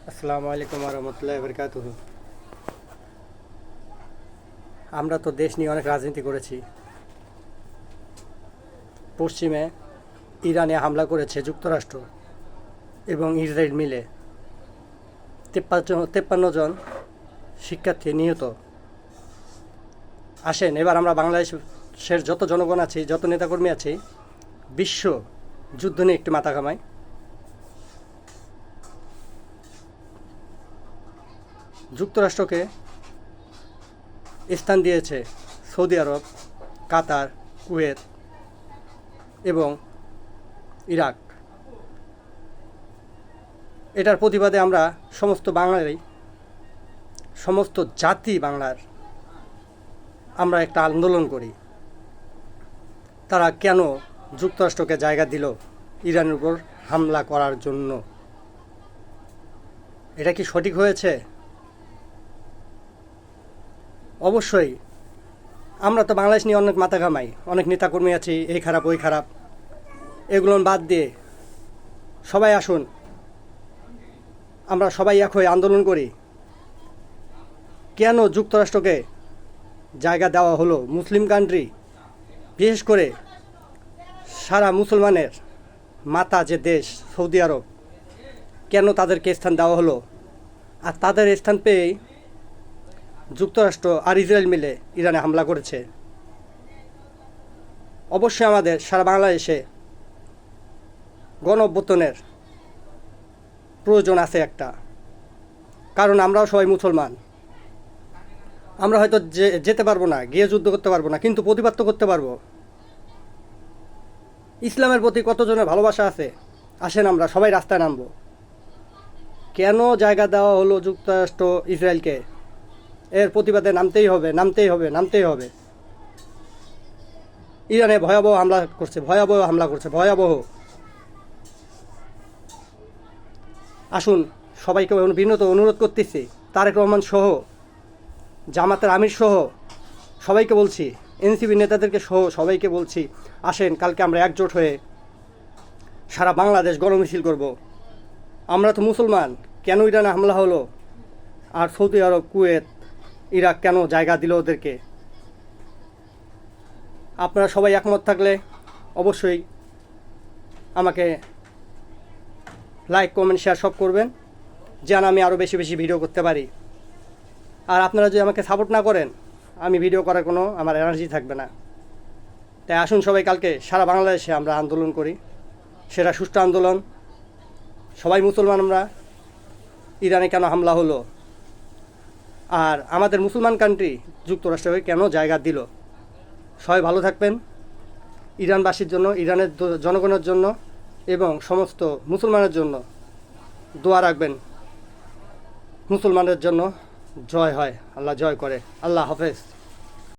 আসসালামু আলাইকুম রহমতুল্লাহি বারাকাতুহু। আমরা তো দেশ নিয়ে অনেক রাজনীতি করেছি। পশ্চিমে ইরানে হামলা করেছে যুক্তরাষ্ট্র এবং ইসরায়েল মিলে 53 জন শিক্ষার্থী নিহত। আসেন এবার আমরা বাংলাদেশের যত জনগণ আছি, যত নেতাকর্মী আছি, বিশ্ব যুদ্ধ নিয়ে একটু মাথা ঘামাই। যুক্তরাষ্ট্রকে স্থান দিয়েছে সৌদি আরব, কাতার, কুয়েত এবং ইরাক। এটার প্রতিবাদে আমরা সমস্ত জাতি বাংলার আমরা একটা আন্দোলন করি। তারা কেন যুক্তরাষ্ট্রকে জায়গা দিল ইরানের উপর হামলা করার জন্য? এটা কি সঠিক হয়েছে? অবশ্যই আমরা তো বাংলাদেশ নিয়ে অনেক মাথা ঘামাই, অনেক নেতাকর্মী আছি, এই খারাপ ওই খারাপ, এগুলো বাদ দিয়ে সবাই আসুন আমরা সবাই এক হয়ে আন্দোলন করি। কেন যুক্তরাষ্ট্রকে জায়গা দেওয়া হলো? মুসলিম কান্ট্রি, বিশেষ করে সারা মুসলমানের মাতা যে দেশ সৌদি আরব, কেন তাদেরকে স্থান দেওয়া হলো? আর তাদের স্থান পেয়েই যুক্তরাষ্ট্র আর ইসরায়েল মিলে ইরানে হামলা করেছে। অবশ্যই আমাদের সারা বাংলাদেশে গণ অভ্যুত্থানের প্রয়োজন আছে একটা, কারণ আমরাও সবাই মুসলমান। আমরা হয়তো যেতে পারবো না, গিয়ে যুদ্ধ করতে পারবো না, কিন্তু প্রতিবাদ তো করতে পারবো। ইসলামের প্রতি কতজনের ভালোবাসা আছে, আসেন আমরা সবাই রাস্তায় নামবো। কেন জায়গা দেওয়া হলো যুক্তরাষ্ট্র ইসরায়েলকে? এর প্রতিবাদে নামতেই হবে, নামতেই হবে, নামতেই হবে। ইরানে ভয়াবহ হামলা করছে, ভয়াবহ। আসুন সবাইকে বিনীত অনুরোধ করতেছি, তারেক রহমান সহ, জামাতের আমির সহ সবাইকে বলছি, এনসিপি নেতাদেরকে সহ সবাইকে বলছি, আসেন কালকে আমরা একজোট হয়ে সারা বাংলাদেশ গণমিছিল করব। আমরা তো মুসলমান, কেন ইরানে হামলা হলো? আর সৌদি আরব, কুয়েত, ইরাক কেন জায়গা দিল ওদেরকে? আপনারা সবাই একমত থাকলে অবশ্যই আমাকে লাইক, কমেন্ট, শেয়ার সব করবেন, যেন আমি আরও বেশি বেশি ভিডিও করতে পারি। আর আপনারা যদি আমাকে সাপোর্ট না করেন, আমি ভিডিও করার কোনো আমার এনার্জি থাকবে না। তাই আসুন সবাই কালকে সারা বাংলাদেশে আমরা আন্দোলন করি, সেটা সুষ্ঠু আন্দোলন। সবাই মুসলমান আমরা, ইরানে কেন হামলা হলো, আর আমাদের মুসলমান কান্ট্রি যুক্তরাষ্ট্রকে কেন জায়গা দিল। সবাই ভালো থাকবেন। ইরানবাসীর জন্য, ইরানের জনগণের জন্য এবং সমস্ত মুসলমানের জন্য দোয়া রাখবেন। মুসলমানের জন্য জয় হয়, আল্লাহ জয় করে। আল্লাহ হাফেজ।